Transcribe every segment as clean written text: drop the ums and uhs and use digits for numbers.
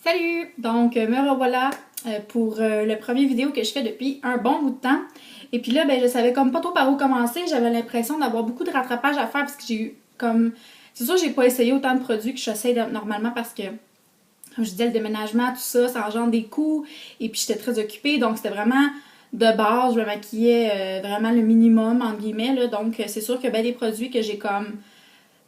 Salut! Donc, me revoilà pour le premier vidéo que je fais depuis un bon bout de temps. Et puis là, ben, je savais comme pas trop par où commencer. J'avais l'impression d'avoir beaucoup de rattrapage à faire parce que j'ai eu comme... C'est sûr, j'ai pas essayé autant de produits que j'essaye normalement parce que, comme je disais, le déménagement, tout ça, ça engendre des coûts. Et puis, j'étais très occupée. Donc, c'était vraiment de base. Je me maquillais vraiment le minimum, entre guillemets. Là. Donc, c'est sûr que ben, des produits que j'ai comme...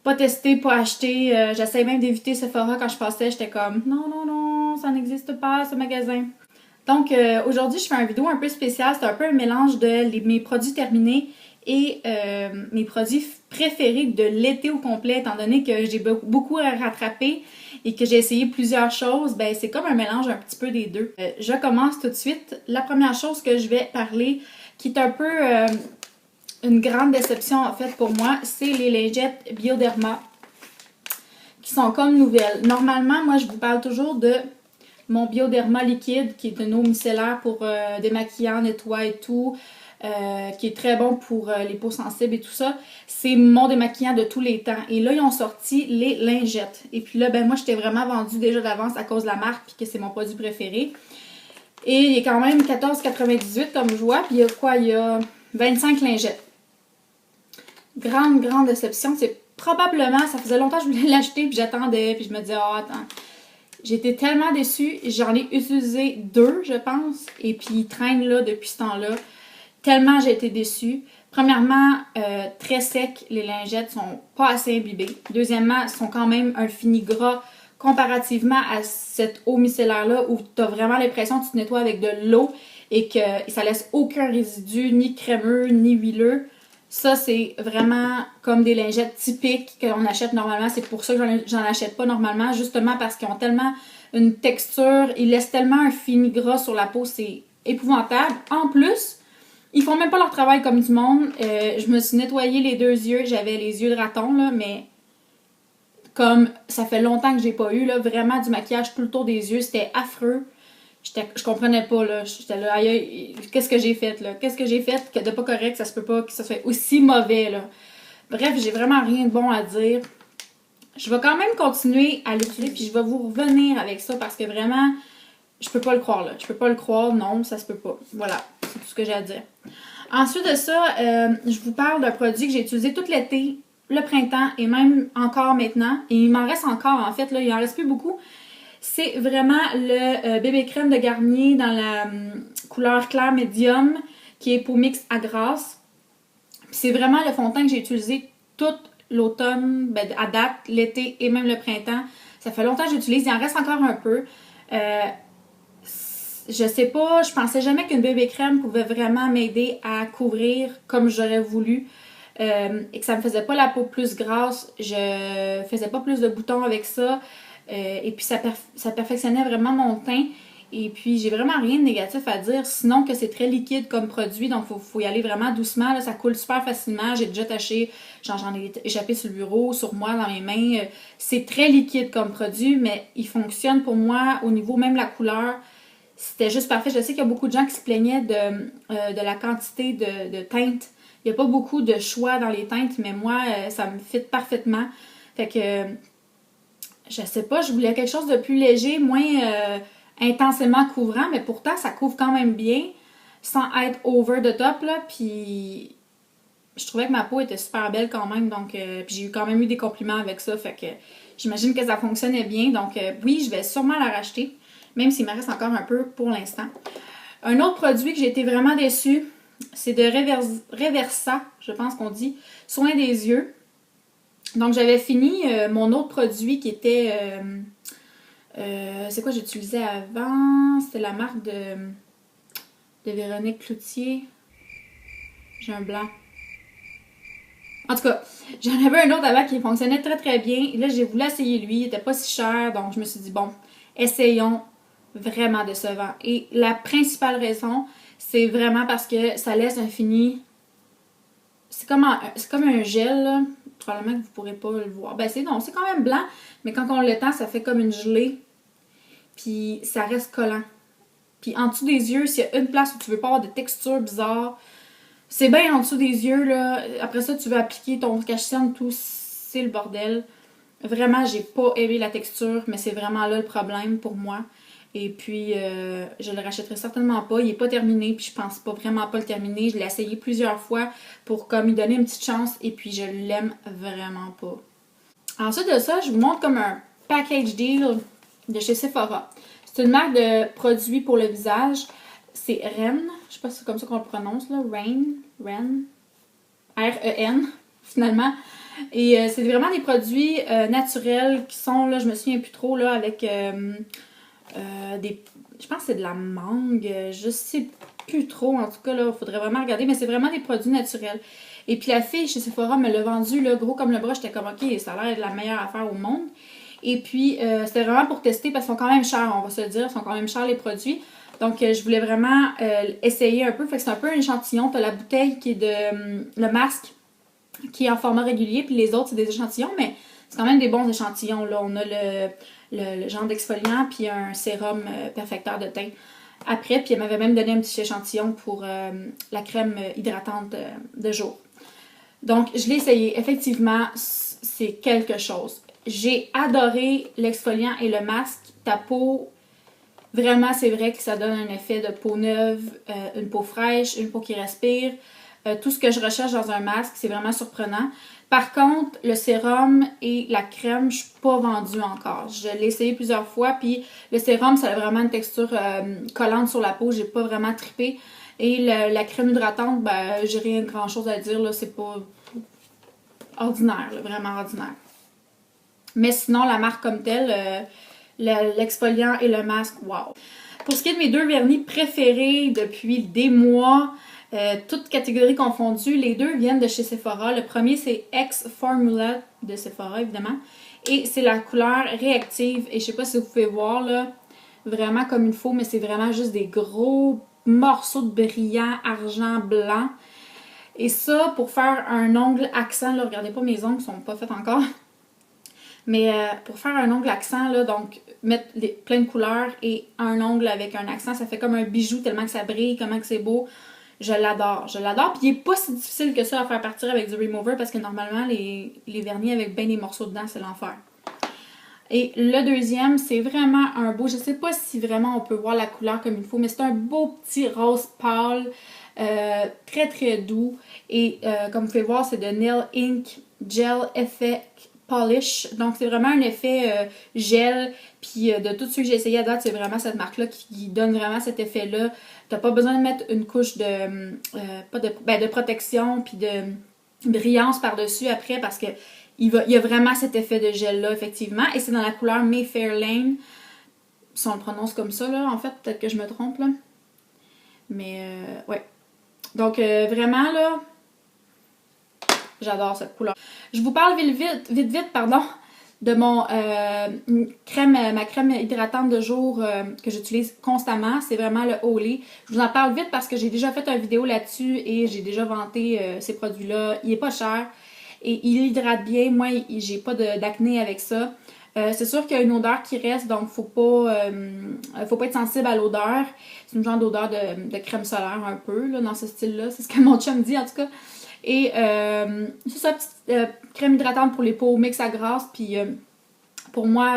pas testé, pas acheté. J'essaie même d'éviter Sephora quand je passais. J'étais comme non, non, non, ça n'existe pas ce magasin. Donc aujourd'hui, je fais une vidéo un peu spéciale. C'est un peu un mélange de mes produits terminés et mes produits préférés de l'été au complet, étant donné que j'ai beaucoup à rattraper et que j'ai essayé plusieurs choses. Ben c'est comme un mélange un petit peu des deux. Je commence tout de suite. La première chose que je vais parler, qui est un peu une grande déception en fait pour moi, c'est les lingettes Bioderma qui sont comme nouvelles. Normalement, moi je vous parle toujours de mon Bioderma liquide qui est une eau micellaire pour démaquillant, nettoie et tout, qui est très bon pour les peaux sensibles et tout ça. C'est mon démaquillant de tous les temps. Et là, ils ont sorti les lingettes. Et puis là, ben moi j'étais vraiment vendue déjà d'avance à cause de la marque puis que c'est mon produit préféré. Et il est quand même 14,98 comme je vois. Puis il y a quoi? Il y a 25 lingettes. Grande déception. C'est probablement, ça faisait longtemps que je voulais l'acheter, puis j'attendais, puis je me disais, oh, attends. J'étais tellement déçue. J'en ai utilisé 2, je pense, et puis ils traînent là depuis ce temps-là. Tellement j'ai été déçue. Premièrement, très sec, les lingettes sont pas assez imbibées. Deuxièmement, sont quand même un fini gras comparativement à cette eau micellaire-là où tu as vraiment l'impression que tu te nettoies avec de l'eau et que ça laisse aucun résidu, ni crémeux, ni huileux. Ça, c'est vraiment comme des lingettes typiques que l'on achète normalement. C'est pour ça que j'en achète pas normalement, justement parce qu'ils ont tellement une texture, ils laissent tellement un fini gras sur la peau, c'est épouvantable. En plus, ils font même pas leur travail comme du monde. Je me suis nettoyé les 2 yeux, j'avais les yeux de raton, là, mais comme ça fait longtemps que j'ai pas eu, là, vraiment du maquillage tout le tour des yeux, c'était affreux. Je comprenais pas, là. J'étais là, aïe, qu'est-ce que j'ai fait, là? Qu'est-ce que j'ai fait que de pas correct, ça se peut pas que ça soit aussi mauvais, là. Bref, j'ai vraiment rien de bon à dire. Je vais quand même continuer à l'utiliser, puis je vais vous revenir avec ça, parce que vraiment, je peux pas le croire, là. Je peux pas le croire, non, ça se peut pas. Voilà, c'est tout ce que j'ai à dire. Ensuite de ça, je vous parle d'un produit que j'ai utilisé tout l'été, le printemps, et même encore maintenant. Et il m'en reste encore, en fait, là, il en reste plus beaucoup. C'est vraiment le bébé crème de Garnier dans la couleur claire médium qui est peau mixte à grasse. C'est vraiment le fond de teint que j'ai utilisé tout l'automne, ben, à date, l'été et même le printemps. Ça fait longtemps que j'utilise, il en reste encore un peu. Je sais pas, je pensais jamais qu'une bébé crème pouvait vraiment m'aider à couvrir comme j'aurais voulu. Et que ça me faisait pas la peau plus grasse, je faisais pas plus de boutons avec ça. Et puis ça perfectionnait vraiment mon teint. Et puis j'ai vraiment rien de négatif à dire, sinon que c'est très liquide comme produit, donc faut y aller vraiment doucement. Là, ça coule super facilement. J'ai déjà taché, j'en ai échappé sur le bureau, sur moi, dans mes mains. C'est très liquide comme produit, mais il fonctionne pour moi au niveau même la couleur. C'était juste parfait. Je sais qu'il y a beaucoup de gens qui se plaignaient de la quantité de teintes. Il n'y a pas beaucoup de choix dans les teintes, mais moi, ça me fit parfaitement. Fait que je sais pas, je voulais quelque chose de plus léger, moins intensément couvrant, mais pourtant ça couvre quand même bien, sans être over the top, là, puis je trouvais que ma peau était super belle quand même, donc puis j'ai quand même eu des compliments avec ça, fait que j'imagine que ça fonctionnait bien, donc oui, je vais sûrement la racheter, même s'il me reste encore un peu pour l'instant. Un autre produit que j'ai été vraiment déçue, c'est de Reversa, je pense qu'on dit, soin des yeux. Donc, j'avais fini mon autre produit qui était... c'est quoi j'utilisais avant? C'était la marque de Véronique Cloutier. J'ai un blanc. En tout cas, j'en avais un autre avant qui fonctionnait très bien. Et là, j'ai voulu essayer lui. Il était pas si cher. Donc, je me suis dit, bon, essayons. Vraiment décevant. Et la principale raison, c'est vraiment parce que ça laisse un fini... C'est comme un gel, là. Probablement que vous ne pourrez pas le voir. Ben c'est quand même blanc, mais quand on l'étend, ça fait comme une gelée. Puis ça reste collant. Puis en dessous des yeux, s'il y a une place où tu veux pas avoir de texture bizarre, c'est bien en dessous des yeux, là. Après ça, tu veux appliquer ton cache-cerne, tout, c'est le bordel. Vraiment, j'ai pas aimé la texture, mais c'est vraiment là le problème pour moi. Et puis, je le rachèterai certainement pas. Il est pas terminé, puis je pense pas vraiment pas le terminer. Je l'ai essayé plusieurs fois pour comme lui donner une petite chance, et puis je l'aime vraiment pas. Ensuite de ça, je vous montre comme un package deal de chez Sephora. C'est une marque de produits pour le visage. C'est Ren. Je sais pas si c'est comme ça qu'on le prononce, là. Ren. R-E-N, finalement. Et c'est vraiment des produits naturels qui sont, là, je me souviens plus trop, là, avec des... Je pense que c'est de la mangue. Je sais plus trop, en tout cas, là, il faudrait vraiment regarder. Mais c'est vraiment des produits naturels. Et puis la fille chez Sephora me l'a vendu, là, gros comme le bras. J'étais comme, ok, ça a l'air de la meilleure affaire au monde. Et puis, c'était vraiment pour tester parce qu'ils sont quand même chers, on va se le dire. Ils sont quand même chers, les produits. Donc, je voulais vraiment essayer un peu. Fait que c'est un peu un échantillon. T'as la bouteille qui est de... le masque qui est en format régulier. Puis les autres, c'est des échantillons. Mais c'est quand même des bons échantillons, là. On a le genre d'exfoliant puis un sérum perfecteur de teint après. Puis elle m'avait même donné un petit échantillon pour la crème hydratante de jour. Donc, je l'ai essayé. Effectivement, c'est quelque chose. J'ai adoré l'exfoliant et le masque. Ta peau, vraiment, c'est vrai que ça donne un effet de peau neuve, une peau fraîche, une peau qui respire. Tout ce que je recherche dans un masque, c'est vraiment surprenant. Par contre, le sérum et la crème, je suis pas vendue encore. Je l'ai essayé plusieurs fois, puis le sérum, ça a vraiment une texture collante sur la peau. J'ai pas vraiment trippé. Et la crème hydratante, ben, j'ai rien de grand chose à dire, là. C'est pas ordinaire, là, vraiment ordinaire. Mais sinon, la marque comme telle, l'exfoliant et le masque, wow. Pour ce qui est de mes deux vernis préférés depuis des mois, toutes catégories confondues, les deux viennent de chez Sephora. Le premier, c'est X Formula de Sephora, évidemment. Et c'est la couleur réactive. Et je sais pas si vous pouvez voir, là, vraiment comme il faut, mais c'est vraiment juste des gros morceaux de brillant argent blanc. Et ça, pour faire un ongle accent, là, regardez pas, mes ongles sont pas faits encore. Mais pour faire un ongle accent, là, donc mettre plein de couleurs et un ongle avec un accent, ça fait comme un bijou tellement que ça brille, comment que c'est beau. Je l'adore, je l'adore. Puis il n'est pas si difficile que ça à faire partir avec du remover parce que normalement, les vernis avec bien des morceaux dedans, c'est l'enfer. Et le deuxième, c'est vraiment un beau, je sais pas si vraiment on peut voir la couleur comme il faut, mais c'est un beau petit rose pâle, très très doux. Et comme vous pouvez voir, c'est de Nail Ink Gel Effect Polish. Donc c'est vraiment un effet gel. Puis de tous ceux que j'ai essayé à date, c'est vraiment cette marque-là qui donne vraiment cet effet-là. T'as pas besoin de mettre une couche de protection puis de brillance par-dessus après parce que il y a vraiment cet effet de gel-là, effectivement. Et c'est dans la couleur Mayfair Lane. Si on le prononce comme ça, là, en fait, peut-être que je me trompe, là. Mais, ouais. Donc, vraiment, là, j'adore cette couleur. Je vous parle vite, pardon, de mon ma crème hydratante de jour que j'utilise constamment. C'est vraiment le Olay. Je vous en parle vite parce que j'ai déjà fait une vidéo là-dessus et j'ai déjà vanté ces produits-là. Il est pas cher et il hydrate bien. Moi, j'ai pas d'acné avec ça. C'est sûr qu'il y a une odeur qui reste, donc faut pas être sensible à l'odeur. C'est une genre d'odeur de crème solaire un peu, là, dans ce style-là. C'est ce que mon chum dit, en tout cas. Et c'est ça, petite crème hydratante pour les peaux, mix à grasse. Puis pour moi,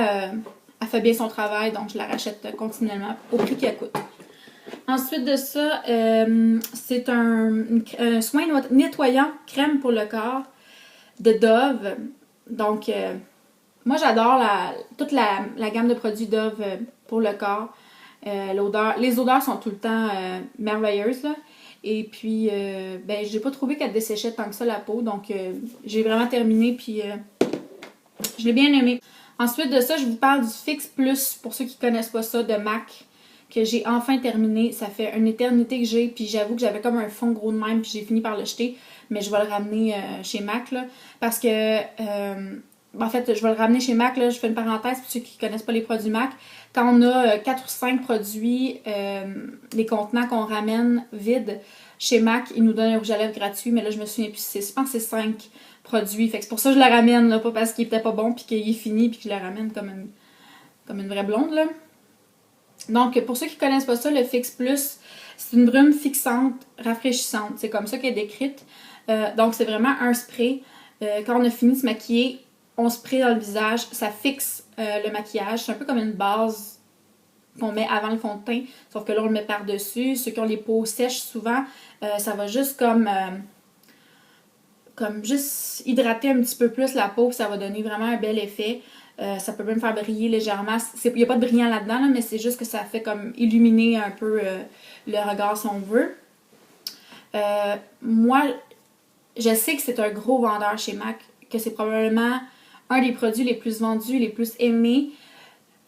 elle fait bien son travail, donc je la rachète continuellement au prix qu'elle coûte. Ensuite de ça, c'est un soin nettoyant crème pour le corps de Dove. Donc, moi j'adore toute la gamme de produits Dove pour le corps. Les odeurs sont tout le temps merveilleuses, là. Et puis, ben, j'ai pas trouvé qu'elle desséchait tant que ça la peau. Donc, j'ai vraiment terminé. Puis, je l'ai bien aimé. Ensuite de ça, je vous parle du Fix Plus. Pour ceux qui connaissent pas ça, de MAC. Que j'ai enfin terminé. Ça fait une éternité que j'ai. Puis, j'avoue que j'avais comme un fond gros de même. Puis, j'ai fini par le jeter. Mais je vais le ramener chez MAC, là. Parce que... en fait, je vais le ramener chez MAC, là, je fais une parenthèse pour ceux qui ne connaissent pas les produits MAC. Quand on a 4 ou 5 produits, les contenants qu'on ramène vides, chez MAC, ils nous donnent un rouge à lèvres gratuit, mais là, je me souviens plus, je pense que c'est 5 produits. Fait que c'est pour ça que je le ramène, là, pas parce qu'il était pas bon, puis qu'il est fini, puis que je le ramène comme une vraie blonde, là. Donc, pour ceux qui ne connaissent pas ça, le Fix Plus, c'est une brume fixante, rafraîchissante. C'est comme ça qu'elle est décrite. Donc, c'est vraiment un spray. Quand on a fini de se maquiller, on spray dans le visage, ça fixe le maquillage. C'est un peu comme une base qu'on met avant le fond de teint, sauf que là, on le met par-dessus. Ceux qui ont les peaux sèches, souvent, ça va juste comme juste hydrater un petit peu plus la peau, ça va donner vraiment un bel effet. Ça peut même faire briller légèrement. Il n'y a pas de brillant là-dedans, là, mais c'est juste que ça fait comme illuminer un peu le regard si on veut. Moi, je sais que c'est un gros vendeur chez MAC, que c'est probablement un des produits les plus vendus, les plus aimés.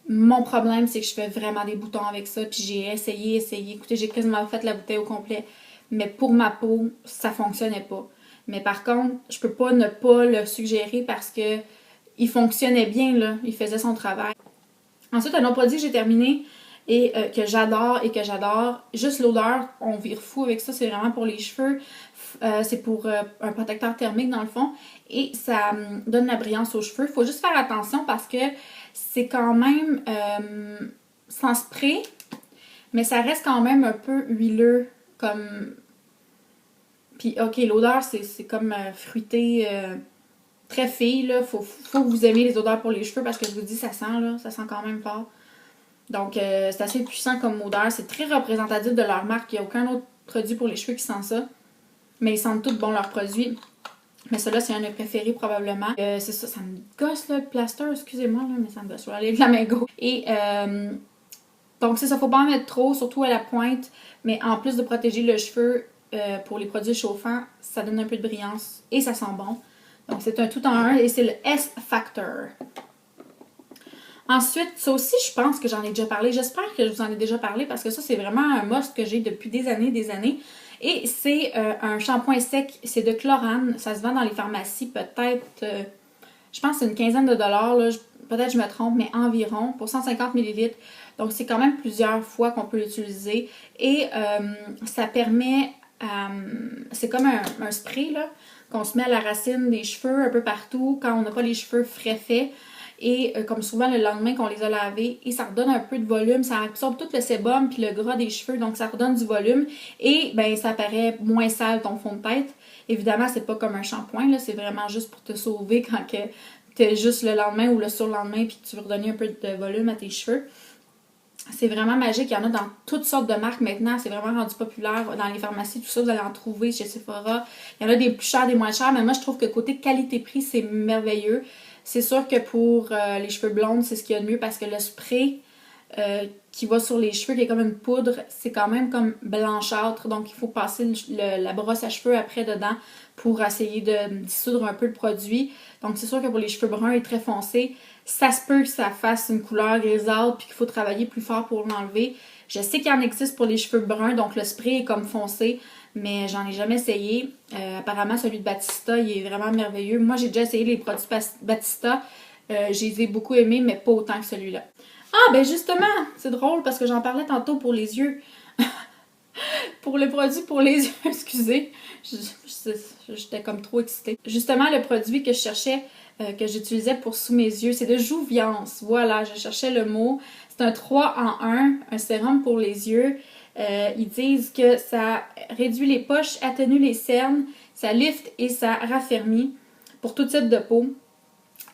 Mon problème, c'est que je fais vraiment des boutons avec ça, puis j'ai essayé. Écoutez, j'ai quasiment fait la bouteille au complet. Mais pour ma peau, ça fonctionnait pas. Mais par contre, je peux pas ne pas le suggérer parce que il fonctionnait bien, là. Il faisait son travail. Ensuite, un autre produit que j'ai terminé et que j'adore. Juste l'odeur, on vire fou avec ça. C'est vraiment pour les cheveux. C'est pour un protecteur thermique dans le fond. Et ça donne la brillance aux cheveux. Faut juste faire attention parce que c'est quand même sans spray, mais ça reste quand même un peu huileux. Puis ok, l'odeur c'est comme fruité, très fille, là. Faut que vous aimiez les odeurs pour les cheveux parce que je vous dis, ça sent, là. Ça sent quand même fort. Donc c'est assez puissant comme odeur. C'est très représentatif de leur marque. Il n'y a aucun autre produit pour les cheveux qui sent ça. Mais ils sentent tous bons leurs produits. Mais celui-là, c'est un de mes préférés probablement. C'est ça, ça me gosse là, le plaster, excusez-moi, là, mais ça me gosse. Je vais aller avec la main gauche. Et donc c'est ça, faut pas en mettre trop, surtout à la pointe. Mais en plus de protéger le cheveu pour les produits chauffants, ça donne un peu de brillance et ça sent bon. Donc c'est un tout en un et c'est le S-Factor. Ensuite, ça aussi, je pense que j'en ai déjà parlé. J'espère que je vous en ai déjà parlé parce que ça, c'est vraiment un must que j'ai depuis des années. Et c'est un shampoing sec, c'est de Chlorane. Ça se vend dans les pharmacies, peut-être, je pense que c'est une quinzaine de dollars. Peut-être je me trompe, mais environ, pour 150 ml. Donc, c'est quand même plusieurs fois qu'on peut l'utiliser. Et ça permet, c'est comme un spray là, qu'on se met à la racine des cheveux un peu partout quand on n'a pas les cheveux frais faits. Et comme souvent le lendemain qu'on les a lavés, et ça redonne un peu de volume, ça absorbe tout le sébum puis le gras des cheveux, donc ça redonne du volume et ben ça paraît moins sale ton fond de tête. Évidemment, c'est pas comme un shampoing, là, c'est vraiment juste pour te sauver quand t'es juste le lendemain ou le surlendemain puis que tu veux redonner un peu de volume à tes cheveux. C'est vraiment magique, il y en a dans toutes sortes de marques maintenant, c'est vraiment rendu populaire dans les pharmacies, tout ça, vous allez en trouver chez Sephora. Il y en a des plus chers, des moins chers, mais moi je trouve que côté qualité-prix, c'est merveilleux. C'est sûr que pour les cheveux blondes, c'est ce qu'il y a de mieux parce que le spray qui va sur les cheveux, qui est comme une poudre, c'est quand même comme blanchâtre. Donc, il faut passer la brosse à cheveux après dedans pour essayer de dissoudre un peu le produit. Donc, c'est sûr que pour les cheveux bruns et très foncés, ça se peut que ça fasse une couleur grisâtre puis qu'il faut travailler plus fort pour l'enlever. Je sais qu'il en existe pour les cheveux bruns, donc le spray est comme foncé, mais j'en ai jamais essayé. Apparemment, celui de Batista, il est vraiment merveilleux. Moi, j'ai déjà essayé les produits Batista. Je les ai beaucoup aimés, mais pas autant que celui-là. Ah, ben justement, c'est drôle parce que j'en parlais tantôt pour les yeux. Pour le produit pour les yeux, excusez. J'étais comme trop excitée. Justement, le produit que je cherchais, que j'utilisais pour sous mes yeux, c'est de Jouviance. Voilà, je cherchais le mot. C'est un 3 en 1, un sérum pour les yeux. Ils disent que ça réduit les poches, atténue les cernes, ça lift et ça raffermit pour tout type de peau.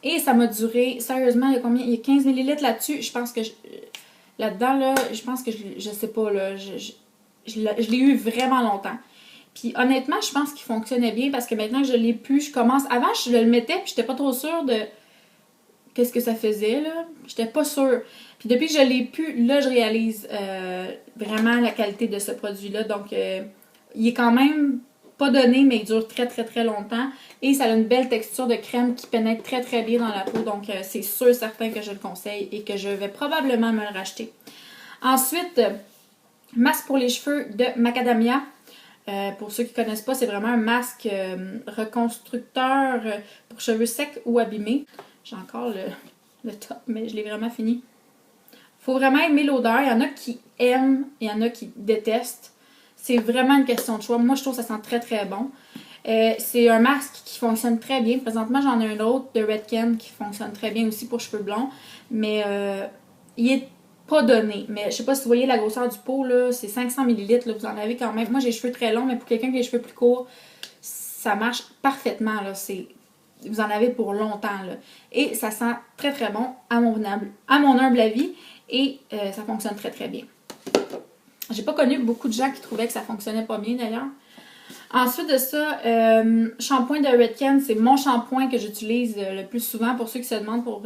Et ça m'a duré, sérieusement, il y a combien? Il y a 15 ml là-dessus. Je pense que là-dedans, là, je pense que je sais pas, là, je l'ai eu vraiment longtemps. Puis honnêtement, je pense qu'il fonctionnait bien parce que maintenant que je l'ai plus, je commence. Avant, je le mettais puis j'étais pas trop sûre de qu'est-ce que ça faisait, là. J'étais pas sûre. Puis depuis que je l'ai plus, là, je réalise vraiment la qualité de ce produit-là. Donc, il est quand même pas donné, mais il dure très, très, très longtemps. Et ça a une belle texture de crème qui pénètre très, très bien dans la peau. Donc, c'est sûr, certain que je le conseille et que je vais probablement me le racheter. Ensuite, masque pour les cheveux de Macadamia. Pour ceux qui ne connaissent pas, c'est vraiment un masque reconstructeur pour cheveux secs ou abîmés. J'ai encore le top, mais je l'ai vraiment fini. Faut vraiment aimer l'odeur. Il y en a qui aiment, il y en a qui détestent. C'est vraiment une question de choix. Moi, je trouve que ça sent très très bon. C'est un masque qui fonctionne très bien. Présentement, j'en ai un autre de Redken qui fonctionne très bien aussi pour cheveux blonds. Mais il est pas donné. Mais je sais pas si vous voyez la grosseur du pot, là, c'est 500 ml. Là, vous en avez quand même. Moi, j'ai les cheveux très longs, mais pour quelqu'un qui a les cheveux plus courts, ça marche parfaitement. Là, c'est vous en avez pour longtemps, là. Et ça sent très très bon à mon humble avis et ça fonctionne très très bien. J'ai pas connu beaucoup de gens qui trouvaient que ça fonctionnait pas bien d'ailleurs. Ensuite de ça, shampoing de Redken, c'est mon shampoing que j'utilise le plus souvent pour ceux qui se demandent pour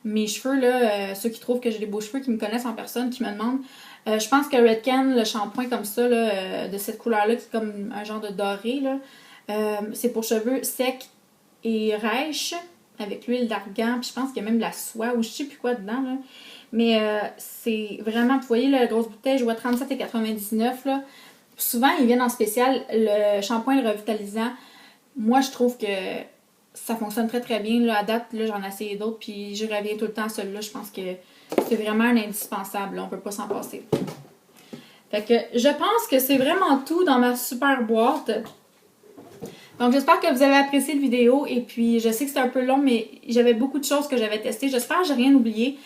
mes cheveux, là, ceux qui trouvent que j'ai des beaux cheveux, qui me connaissent en personne, qui me demandent. Je pense que Redken, le shampoing comme ça, là, de cette couleur-là, qui est comme un genre de doré, là, c'est pour cheveux secs et rêches, avec l'huile d'argan, puis je pense qu'il y a même de la soie ou je sais plus quoi dedans, là. Mais c'est vraiment, vous voyez, la grosse bouteille, je vois 37,99 là. Souvent, ils viennent en spécial, le shampoing le revitalisant. Moi, je trouve que ça fonctionne très très bien. Là, à date, là, j'en ai essayé d'autres, puis je reviens tout le temps à celui-là. Je pense que c'est vraiment un indispensable. Là. On peut pas s'en passer. Fait que je pense que c'est vraiment tout dans ma super boîte. Donc, j'espère que vous avez apprécié la vidéo. Et puis, je sais que c'est un peu long, mais j'avais beaucoup de choses que j'avais testées. J'espère que j'ai rien oublié.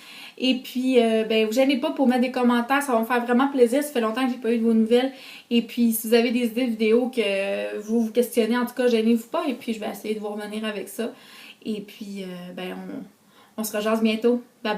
Et puis, ben, vous gênez pas pour mettre des commentaires, ça va me faire vraiment plaisir. Ça fait longtemps que j'ai pas eu de vos nouvelles. Et puis, si vous avez des idées de vidéos que vous vous questionnez, en tout cas, gênez-vous pas. Et puis, je vais essayer de vous revenir avec ça. Et puis, ben, on se rejase bientôt. Bye bye.